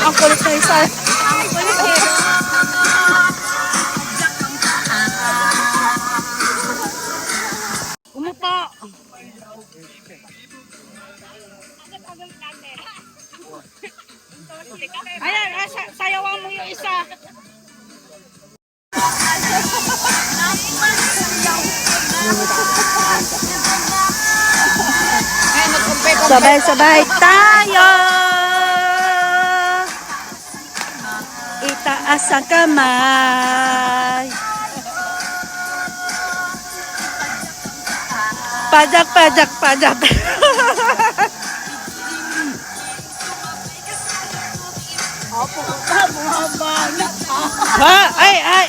Ang kulit na isa. Ang kulit eh. Umupo. Ayan, sayawan mo yung isa. Sabay-sabay tayo. Itaas ang kamay. Pajak, pajak, pajak. Ha? Ay, ay.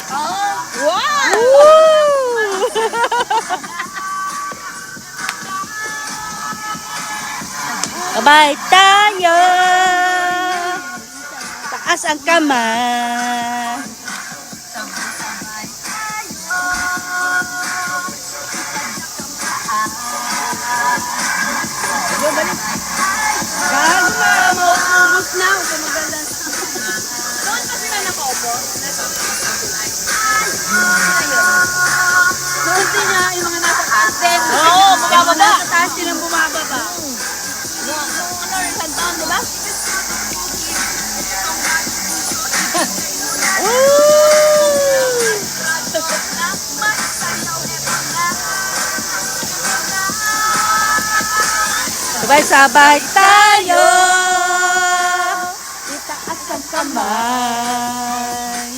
Wow! Woo! Sabay tayo. Taas ang kamay. Gago na, maubos na. Maganda. Doon pa sila nakaupo. Doon din niya yung mga nasa taas din. Oo, bumababa. Nasa taas din ang bumababa. Ano, isang taon, di ba? Sabay-sabay tayo. Itaas ang kamay.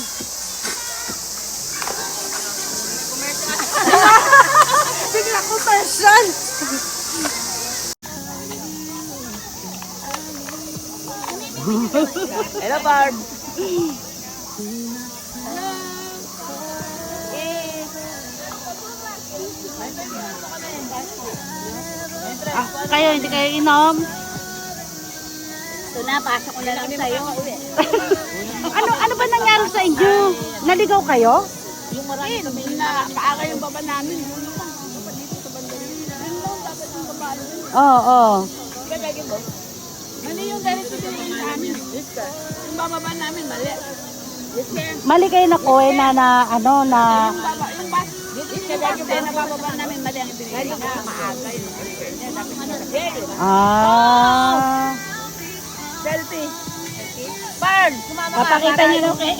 Bigla ko person. Hello, Barb. Kayo, hindi kayo inom? Ito na, pasok ko na lang sa'yo. Ano ba nangyari sa inyo? Naligaw kayo? Yung marami kami na kaaga yung baba namin. Yung dito sa banda yun. Yun lang dapat yung baba yun. Oo. Gagagin mo. Mali yung ganito din yung amin. Yung bababa namin, mali. Yes, sir. Mali kayo na ko na ano na Yung baba, yung bus. Gagagin mo na bababa namin, mali ang binigay na maaga yun. ah Selfie. Bird, sumama ka. papakita niyo kay